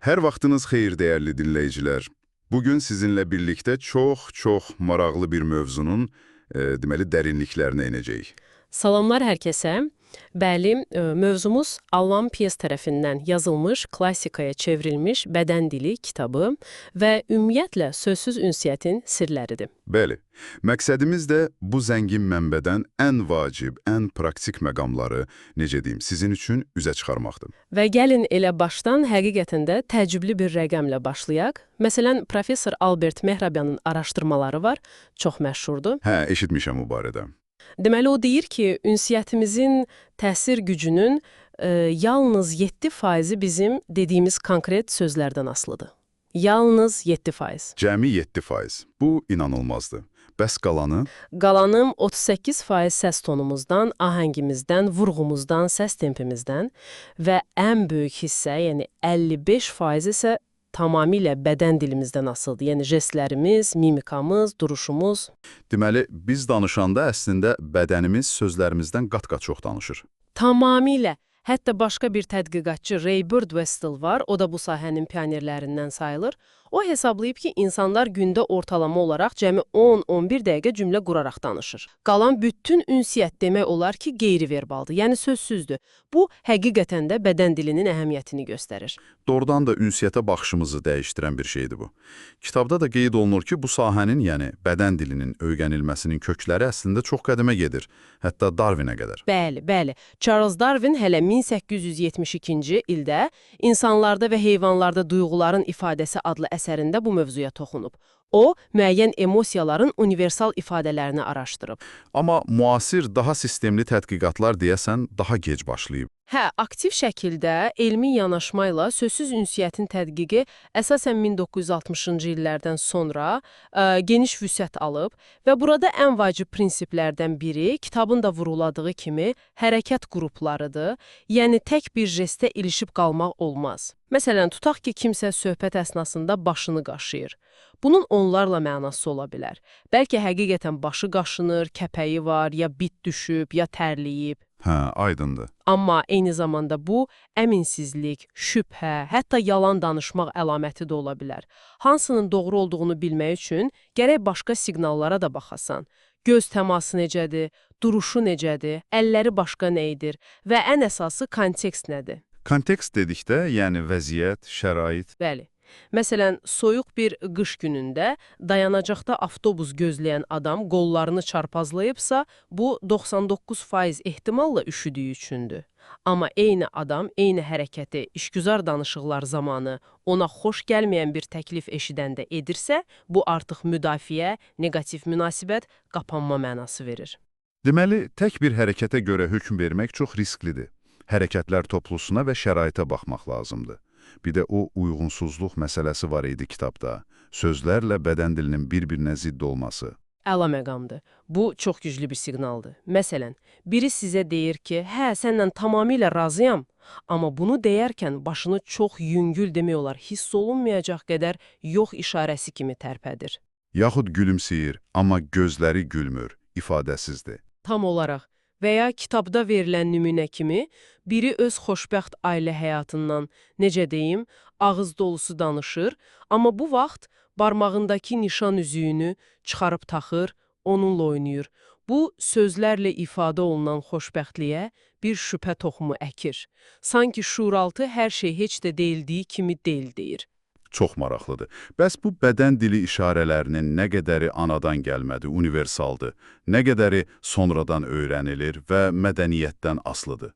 Hər vaxtınız xeyir, dəyərli dinləyicilər. Bugün sizinlə birlikdə çox maraqlı bir mövzunun, deməli, dərinliklərinə inəcəyik. Salamlar hər kəsə. Bəli, mövzumuz Allan Pierce tərəfindən yazılmış, klassikaya çevrilmiş Bədən dili kitabı və ümumiyyətlə sözsüz ünsiyyətin sirləridir. Bəli, məqsədimiz də bu zəngin mənbədən ən vacib, ən praktik məqamları, necə deyim, sizin üçün üzə çıxarmaqdır. Və gəlin elə başdan həqiqətən də təəccüblü bir rəqəmlə başlayaq. Məsələn, professor Albert Mehrabyanın araşdırmaları var, çox məşhurdur. Hə, eşitmişəm bu barədə. Deməli, o deyir ki, ünsiyyətimizin təsir gücünün yalnız 7% bizim dediyimiz konkret sözlərdən asılıdır. Yalnız 7%. Cəmi 7%. Bu inanılmazdır. Bəs qalanı? Qalanım 38% səs tonumuzdan, ahəngimizdən, vurğumuzdan, səs tempimizdən və ən böyük hissə, yəni 55% isə tamamilə bədən dilimizdən asılıdır. Yəni jestlərimiz, mimikamız, duruşumuz. Deməli, biz danışanda əslində bədənimiz sözlərimizdən qat-qat çox danışır. Tamamilə. Hətta başqa bir tədqiqatçı Ray Birdwestell var, o da bu sahənin pionerlərindən sayılır. O hesablayıb ki, insanlar gündə ortalama olaraq cəmi 10-11 dəqiqə cümlə quraraq danışır. Qalan bütün ünsiyyət demək olar ki, qeyri-verbaldır, yəni sözsüzdür. Bu, həqiqətən də bədən dilinin əhəmiyyətini göstərir. Doğrudan da ünsiyyətə baxışımızı dəyişdirən bir şeydir bu. Kitabda da qeyd olunur ki, bu sahənin, yəni bədən dilinin öyrənilməsinin kökləri əslində çox qədimə gedir, hətta Darwinə qədər. Bəli. Charles Darwin hələ 1872-ci ildə İnsanlarda və heyvanlarda duyğuların ifadəsi adlı əsərində bu mövzuya toxunub. O, müəyyən emosiyaların universal ifadələrini araşdırıb. Amma müasir, daha sistemli tədqiqatlar deyəsən daha gec başlayıb. Hə, aktiv şəkildə elmi yanaşma ilə sözsüz ünsiyyətin tədqiqi əsasən 1960-cı illərdən sonra geniş vüsət alıb və burada ən vacib prinsiplərdən biri kitabın da vurğuladığı kimi hərəkət qruplarıdır, yəni tək bir jestə ilişib qalmaq olmaz. Məsələn, tutaq ki, kimsə söhbət əsnasında başını qaşıyır. Bunun onlarla mənası ola bilər. Bəlkə həqiqətən başı qaşınır, kəpəyi var, ya bit düşüb, ya tərləyib. Hə, aydındır. Amma eyni zamanda bu, əminsizlik, şübhə, hətta yalan danışmaq əlaməti də ola bilər. Hansının doğru olduğunu bilmək üçün gərək başqa siqnallara da baxasan. Göz təması necədir, duruşu necədir, əlləri başqa nə edir və ən əsası kontekst nədir? Kontekst dedikdə, yəni vəziyyət, şərait. Bəli. Məsələn, soyuq bir qış günündə dayanacaqda avtobus gözləyən adam qollarını çarpazlayıbsa, bu 99% ehtimalla üşüdüyü üçündür. Amma eyni adam, eyni hərəkəti işgüzar danışıqlar zamanı ona xoş gəlməyən bir təklif eşidəndə edirsə, bu artıq müdafiə, negativ münasibət, qapanma mənası verir. Deməli, tək bir hərəkətə görə hökm vermək çox risklidir. Hərəkətlər toplusuna və şəraitə baxmaq lazımdır. Bir də o uyğunsuzluq məsələsi var idi kitabda. Sözlərlə bədən dilinin bir-birinə zidd olması. Əla məqamdır. Bu, çox güclü bir siqnaldır. Məsələn, biri sizə deyir ki, hə, səndən tamamilə razıyam, amma bunu deyərkən başını çox yüngül demək olar, hiss olunmayacaq qədər yox işarəsi kimi tərpədir. Yaxud gülümsəyir, amma gözləri gülmür, ifadəsizdir. Tam olaraq. Və ya kitabda verilən nümunə kimi, biri öz xoşbəxt ailə həyatından, necə deyim, ağız dolusu danışır, amma bu vaxt barmağındakı nişan üzüyünü çıxarıb taxır, onunla oynayır. Bu, sözlərlə ifadə olunan xoşbəxtliyə bir şübhə toxumu əkir. Sanki şuuraltı hər şey heç də deyildiyi kimi deyil deyir. Çox maraqlıdır. Bəs bu bədən dili işarələrinin nə qədəri anadan gəlmədi, universaldır, nə qədəri sonradan öyrənilir və mədəniyyətdən asılıdır?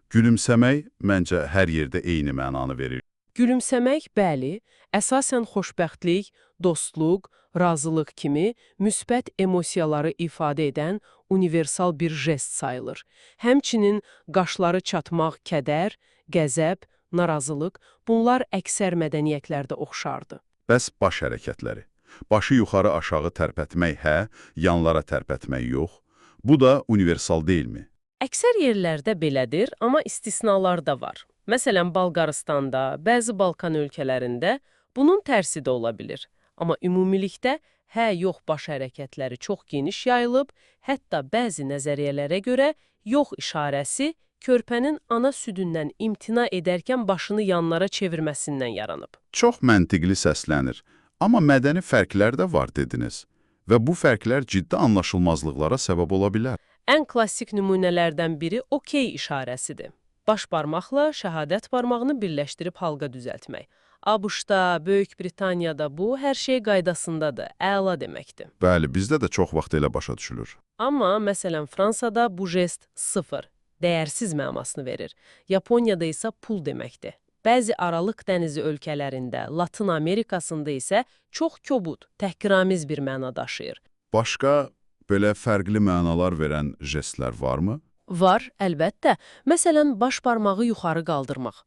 Gülümsəmək, məncə, hər yerdə eyni mənanı verir. Gülümsəmək, bəli, əsasən xoşbəxtlik, dostluq, razılıq kimi müsbət emosiyaları ifadə edən universal bir jest sayılır. Həmçinin qaşları çatmaq, kədər, qəzəb, narazılıq, bunlar əksər mədəniyyətlərdə oxşardı. Bəs baş hərəkətləri? Başı yuxarı-aşağı tərpətmək hə, yanlara tərpətmək yox. Bu da universal deyilmi? Əksər yerlərdə belədir, amma istisnalar da var. Məsələn, Balqaristanda, bəzi Balkan ölkələrində bunun tərsi də ola bilir. Amma ümumilikdə hə-yox baş hərəkətləri çox geniş yayılıb, hətta bəzi nəzəriyyələrə görə yox işarəsi körpənin ana südündən imtina edərkən başını yanlara çevirməsindən yaranıb. Çox məntiqli səslənir. Amma mədəni fərqlər də var dediniz. Və bu fərqlər ciddi anlaşılmazlıqlara səbəb ola bilər. Ən klassik nümunələrdən biri okey işarəsidir. Baş barmaqla şəhadət barmağını birləşdirib halqa düzəltmək. ABŞ-da, Böyük Britaniyada bu hər şey qaydasındadır, əla deməkdir. Bəli, bizdə də çox vaxt elə başa düşülür. Amma məsələn Fransada bu jest sıfır, dəyərsiz mənasını verir. Yaponiyada isə pul deməkdir. Bəzi Aralıq dənizi ölkələrində, Latın Amerikasında isə çox kobud, təhqiramiz bir məna daşıyır. Başqa belə fərqli mənalar verən jestlər varmı? Var, əlbəttə. Məsələn, baş barmağı yuxarı qaldırmaq.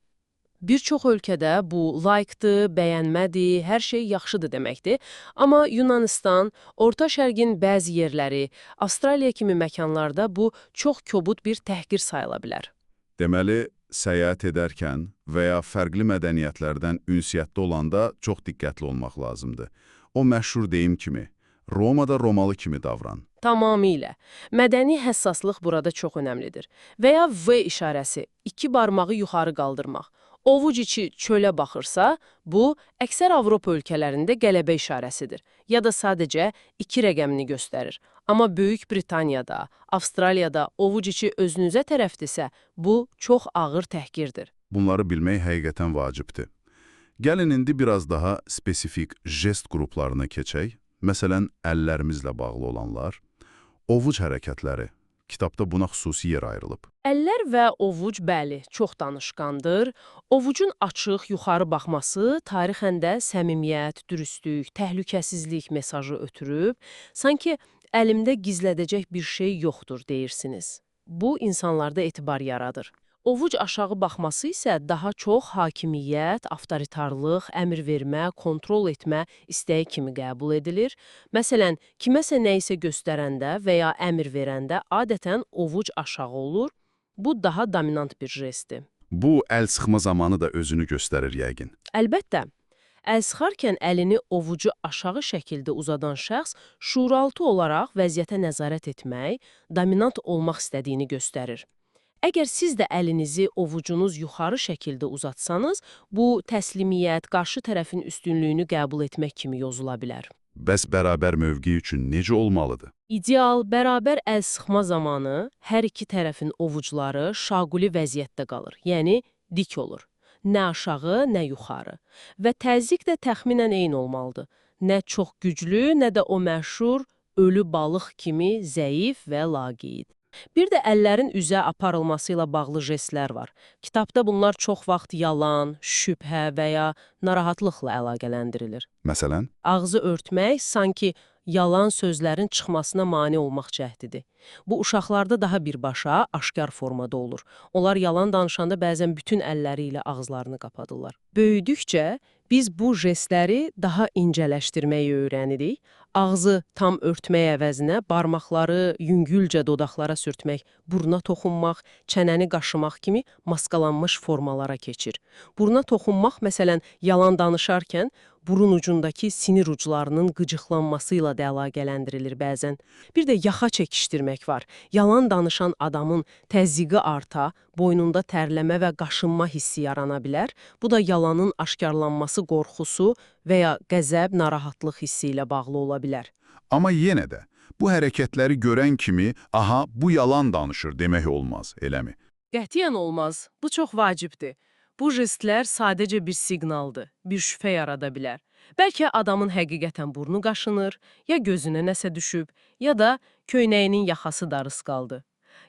Bir çox ölkədə bu like-dır, bəyənmədir, hər şey yaxşıdır deməkdir. Amma Yunanistan, Orta Şərqin bəzi yerləri, Avstraliya kimi məkanlarda bu çox kobud bir təhqir sayıla bilər. Deməli, səyahət edərkən və ya fərqli mədəniyyətlərdən ünsiyyətdə olanda çox diqqətli olmaq lazımdır. O məşhur deyim kimi, Romada Romalı kimi davran. Tamamilə. Mədəni həssaslıq burada çox önəmlidir. Və ya V işarəsi, iki barmağı yuxarı qaldırmaq. Ovuc içi çölə baxırsa, bu, əksər Avropa ölkələrində qələbə işarəsidir. Ya da sadəcə 2 rəqəmini göstərir. Amma Böyük Britaniyada, Avstraliyada ovuc içi özünüzə tərəfdirsə, bu çox ağır təhqirdir. Bunları bilmək həqiqətən vacibdir. Gəlin indi biraz daha spesifik jest qruplarına keçək. Məsələn, əllərimizlə bağlı olanlar, ovuc hərəkətləri. Kitabda buna xüsusi yer ayrılıb. Əllər və ovuc, bəli, çox danışqandır. Ovucun açıq, yuxarı baxması tarixən də səmimiyyət, dürüstlük, təhlükəsizlik mesajı ötürüb, sanki əlimdə gizlədəcək bir şey yoxdur deyirsiniz. Bu, insanlarda etibar yaradır. Ovuc aşağı baxması isə daha çox hakimiyyət, avtoritarlıq, əmr vermə, kontrol etmə istəyi kimi qəbul edilir. Məsələn, kiməsə nə isə göstərəndə və ya əmr verəndə adətən ovuc aşağı olur. Bu daha dominant bir jestdir. Bu, əl sıxma zamanı da özünü göstərir yəqin. Əlbəttə, əl sıxarkən əlini ovucu aşağı şəkildə uzadan şəxs şuuraltı olaraq vəziyyətə nəzarət etmək, dominant olmaq istədiyini göstərir. Əgər siz də əlinizi ovucunuz yuxarı şəkildə uzatsanız, bu təslimiyyət, qarşı tərəfin üstünlüyünü qəbul etmək kimi yozula bilər. Bəs bərabər mövqe üçün necə olmalıdır? İdeal, bərabər əl sıxma zamanı hər iki tərəfin ovucuları şaquli vəziyyətdə qalır, yəni dik olur. Nə aşağı, nə yuxarı. Və təzyiq də təxminən eyni olmalıdır. Nə çox güclü, nə də o məşhur ölü balıq kimi zəif və laqeyd. Bir də əllərin üzə aparılması ilə bağlı jestlər var. Kitabda bunlar çox vaxt yalan, şübhə və ya narahatlıqla əlaqələndirilir. Məsələn? Ağzı örtmək sanki yalan sözlərin çıxmasına mane olmaq cəhdidir. Bu, uşaqlarda daha birbaşa, aşkar formada olur. Onlar yalan danışanda bəzən bütün əlləri ilə ağızlarını qapadırlar. Böyüdükcə, biz bu jestləri daha incələşdirməyi öyrənirik. Ağzı tam örtmək əvəzinə barmaqları yüngülcə dodaqlara sürtmək, buruna toxunmaq, çənəni qaşımaq kimi maskalanmış formalara keçir. Buruna toxunmaq, məsələn, yalan danışarkən, burun ucundakı sinir uclarının qıcıqlanması ilə də əlaqələndirilir bəzən. Bir də yaxa çəkişdirmək var. Yalan danışan adamın təzyiqi arta, boynunda tərləmə və qaşınma hissi yarana bilər. Bu da yalanın aşkarlanması qorxusu və ya qəzəb, narahatlıq hissi ilə bağlı ola bilər. Amma yenə də, bu hərəkətləri görən kimi, aha, bu yalan danışır demək olmaz, eləmi? Qətiyyən olmaz. Bu çox vacibdir. Bu jestlər sadəcə bir siqnaldır, bir şübhə yarada bilər. Bəlkə adamın həqiqətən burnu qaşınır, ya gözünə nəsə düşüb, ya da köynəyinin yaxası darız qaldı.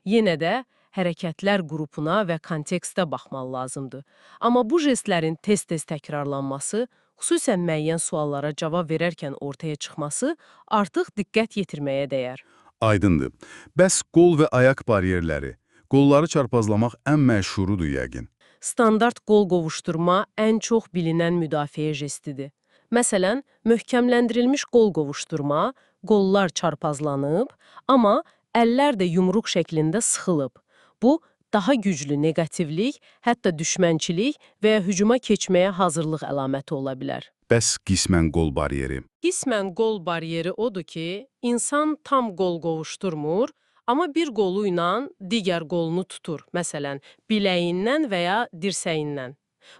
Yenə də hərəkətlər qrupuna və kontekstə baxmaq lazımdır. Amma bu jestlərin tez-tez təkrarlanması, xüsusən müəyyən suallara cavab verərkən ortaya çıxması artıq diqqət yetirməyə dəyər. Aydındır. Bəs qol və ayaq baryerləri, qolları çarpazlamaq ən məşhurudur yəqin. Standart qol qovuşturma ən çox bilinən müdafiə jestidir. Məsələn, möhkəmləndirilmiş qol qovuşturma, qollar çarpazlanıb, amma əllər də yumruq şəklində sıxılıb. Bu, daha güclü neqativlik, hətta düşmənçilik və ya hücuma keçməyə hazırlıq əlaməti ola bilər. Bəs qismən qol baryeri? Qismən qol baryeri odur ki, insan tam qol qovuşturmur, Amma bir qolu ilə digər qolunu tutur, məsələn, biləyindən və ya dirsəyindən.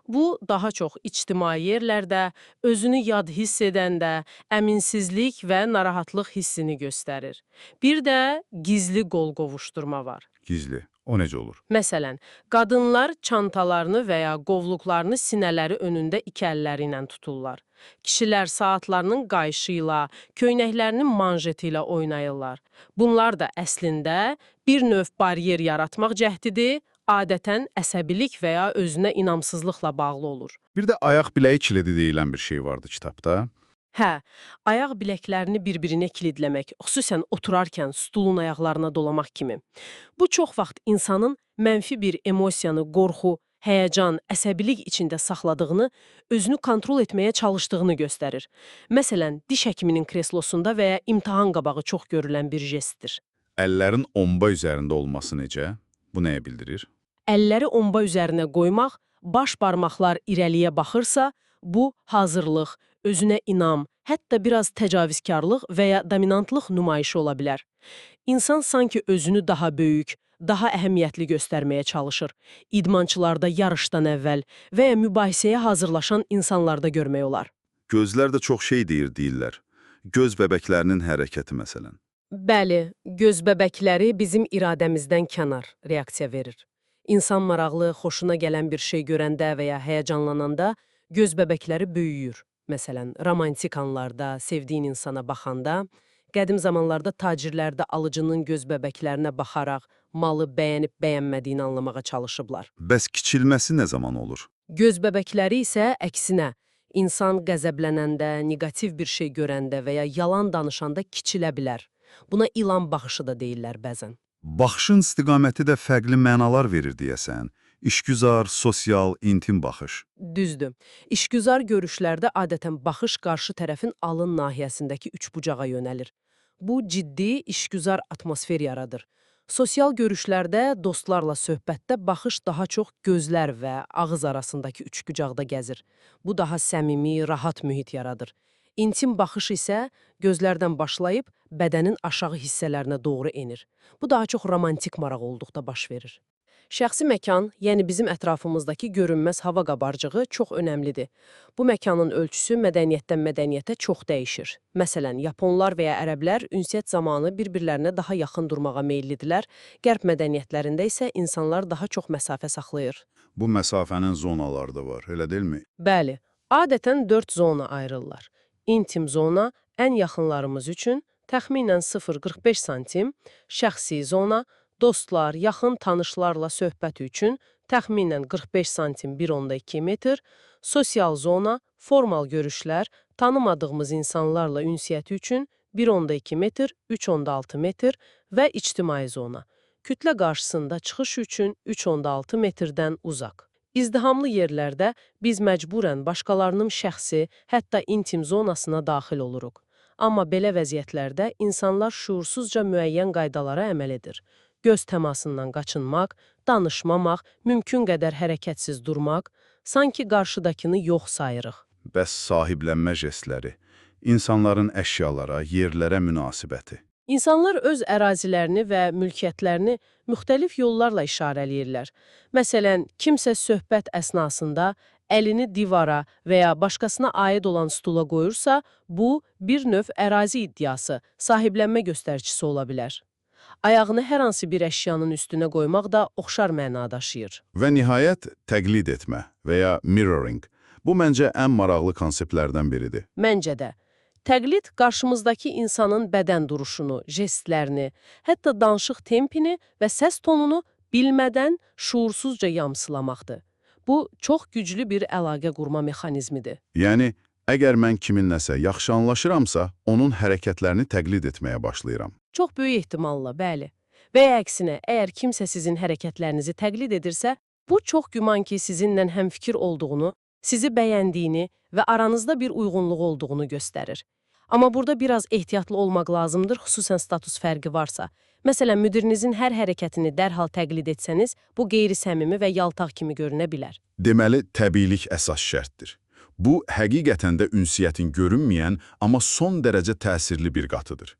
Bu, daha çox ictimai yerlərdə, özünü yad hiss edəndə, əminsizlik və narahatlıq hissini göstərir. Bir də gizli qol qovuşdurma var. Gizli. O necə olur? Məsələn, qadınlar çantalarını və ya qovluqlarını sinələri önündə iki əlləri ilə tuturlar. Kişilər saatlarının qayışı ilə, köynəklərinin manjeti ilə oynayırlar. Bunlar da əslində bir növ baryer yaratmaq cəhdidir, adətən əsəbilik və ya özünə inamsızlıqla bağlı olur. Bir də ayaq biləyi kilidi deyilən bir şey vardı kitabda. Hə, ayaq biləklərini bir-birinə kilidləmək, xüsusən oturarkən stulun ayaqlarına dolamaq kimi. Bu çox vaxt insanın mənfi bir emosiyanı, qorxu, həyəcan, əsəbilik içində saxladığını, özünü kontrol etməyə çalışdığını göstərir. Məsələn, diş həkiminin kreslosunda və ya imtahan qabağı çox görülən bir jestdir. Əllərin omba üzərində olması necə? Bu nəyə bildirir? Əlləri omba üzərinə qoymaq, baş barmaqlar irəliyə baxırsa, bu hazırlıq, özünə inam, hətta biraz təcavüzkarlıq və ya dominantlıq nümayişi ola bilər. İnsan sanki özünü daha böyük, daha əhəmiyyətli göstərməyə çalışır. İdmançılarda yarışdan əvvəl və ya mübahisəyə hazırlaşan insanlarda görmək olar. Gözlər də çox şey deyirlər. Göz bəbəklərinin hərəkəti məsələn. Bəli, göz bəbəkləri bizim iradəmizdən kənar reaksiya verir. İnsan maraqlı, xoşuna gələn bir şey görəndə və ya həyəcanlananda göz bəbəkləri böyüyür. Məsələn, romantik anlarda, sevdiyin insana baxanda, qədim zamanlarda tacirlər də alıcının göz bəbəklərinə baxaraq malı bəyənib-bəyənmədiyini anlamağa çalışıblar. Bəs kiçilməsi nə zaman olur? Göz bəbəkləri isə əksinə, insan qəzəblənəndə, negativ bir şey görəndə və ya yalan danışanda kiçilə bilər. Buna ilan baxışı da deyirlər bəzən. Baxışın istiqaməti də fərqli mənalar verir deyəsən. İşgüzar, sosial, intim baxış. Düzdür. İşgüzar görüşlərdə adətən baxış qarşı tərəfin alın nahiyəsindəki üçbucağa yönəlir. Bu, ciddi, işgüzar atmosfer yaradır. Sosial görüşlərdə, dostlarla söhbətdə baxış daha çox gözlər və ağız arasındakı üçbucaqda gəzir. Bu, daha səmimi, rahat mühit yaradır. İntim baxış isə gözlərdən başlayıb bədənin aşağı hissələrinə doğru enir. Bu, daha çox romantik maraq olduqda baş verir. Şəxsi məkan, yəni bizim ətrafımızdakı görünməz hava qabarcığı çox önəmlidir. Bu məkanın ölçüsü mədəniyyətdən mədəniyyətə çox dəyişir. Məsələn, Yaponlar və ya ərəblər ünsiyyət zamanı bir-birlərinə daha yaxın durmağa meyillidirlər, qərb mədəniyyətlərində isə insanlar daha çox məsafə saxlayır. Bu məsafənin zonaları da var, elə deyilmi? Bəli, adətən 4 zona ayrılırlar. İntim zona ən yaxınlarımız üçün təxminən 0,45 santim, şəxsi zona, dostlar, yaxın tanışlarla söhbət üçün təxminən 45 santim 1,2 metr, sosial zona, formal görüşlər, tanımadığımız insanlarla ünsiyyəti üçün 1,2 metr, 3,6 metr və ictimai zona. Kütlə qarşısında çıxış üçün 3,6 metrdən uzaq. İzdihamlı yerlərdə biz məcburən başqalarının şəxsi, hətta intim zonasına daxil oluruq. Amma belə vəziyyətlərdə insanlar şuursuzca müəyyən qaydalara əməl edir. Göz təmasından qaçınmaq, danışmamaq, mümkün qədər hərəkətsiz durmaq, sanki qarşıdakını yox sayırıq. Bəs sahiblənmə jestləri, insanların əşyalara, yerlərə münasibəti. İnsanlar öz ərazilərini və mülkiyyətlərini müxtəlif yollarla işarələyirlər. Məsələn, kimsə söhbət əsnasında əlini divara və ya başqasına aid olan stula qoyursa, bu bir növ ərazi iddiası, sahiblənmə göstəricisi ola bilər. Ayağını hər hansı bir əşyanın üstünə qoymaq da oxşar məna daşıyır. Və nihayət, təqlid etmə və ya mirroring. Bu məncə ən maraqlı konseptlərdən biridir. Məncə də. Təqlid qarşımızdakı insanın bədən duruşunu, jestlərini, hətta danışıq tempini və səs tonunu bilmədən şuursuzca yamsılamaqdır. Bu, çox güclü bir əlaqə qurma mexanizmidir. Yəni, əgər mən kiminləsə yaxşı anlaşıramsa, onun hərəkətlərini təqlid etməyə başlayıram. Çox böyük ehtimalla, bəli. Və ya əksinə, əgər kimsə sizin hərəkətlərinizi təqlid edirsə, bu çox güman ki, sizinlə həmfikir olduğunu, sizi bəyəndiyini və aranızda bir uyğunluq olduğunu göstərir. Amma burada biraz ehtiyatlı olmaq lazımdır, xüsusən status fərqi varsa. Məsələn, müdirinizin hər hərəkətini dərhal təqlid etsəniz, bu qeyri-səmimi və yaltaq kimi görünə bilər. Deməli, təbiilik əsas şərtdir. Bu, həqiqətən də ünsiyyətin görünməyən, amma son dərəcə təsirli bir qatıdır.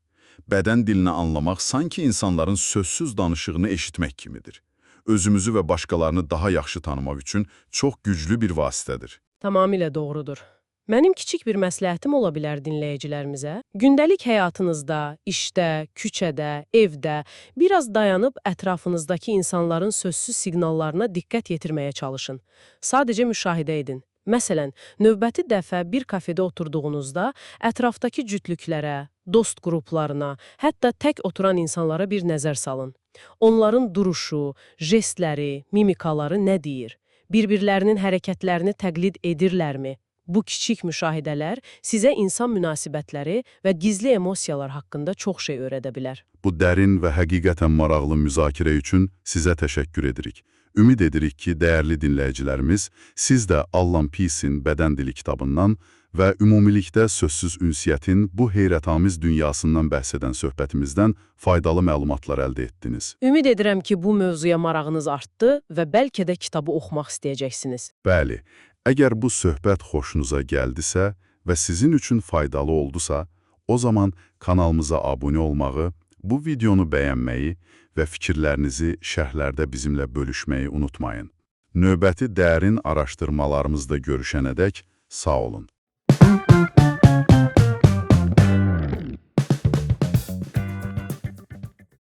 Bədən dilini anlamaq sanki insanların sözsüz danışığını eşitmək kimidir. Özümüzü və başqalarını daha yaxşı tanımaq üçün çox güclü bir vasitədir. Tamamilə doğrudur. Mənim kiçik bir məsləhətim ola bilər dinləyicilərimizə. Gündəlik həyatınızda, işdə, küçədə, evdə biraz dayanıb ətrafınızdakı insanların sözsüz siqnallarına diqqət yetirməyə çalışın. Sadəcə müşahidə edin. Məsələn, növbəti dəfə bir kafedə oturduğunuzda ətrafdakı cütlüklərə, dost qruplarına, hətta tək oturan insanlara bir nəzər salın. Onların duruşu, jestləri, mimikaları nə deyir? Bir-birlərinin hərəkətlərini təqlid edirlərmi? Bu kiçik müşahidələr sizə insan münasibətləri və gizli emosiyalar haqqında çox şey öyrədə bilər. Bu dərin və həqiqətən maraqlı müzakirə üçün sizə təşəkkür edirik. Ümid edirik ki, dəyərli dinləyicilərimiz, siz də Allan Peace'in Bədən dili kitabından və ümumilikdə sözsüz ünsiyyətin bu heyrətamiz dünyasından bəhs edən söhbətimizdən faydalı məlumatlar əldə etdiniz. Ümid edirəm ki, bu mövzuya marağınız artdı və bəlkə də kitabı oxumaq istəyəcəksiniz. Bəli, əgər bu söhbət xoşunuza gəldisə və sizin üçün faydalı oldusa, o zaman kanalımıza abunə olmağı, bu videonu bəyənməyi və fikirlərinizi şərhlərdə bizimlə bölüşməyi unutmayın. Növbəti dərin araşdırmalarımızda görüşənədək sağ olun.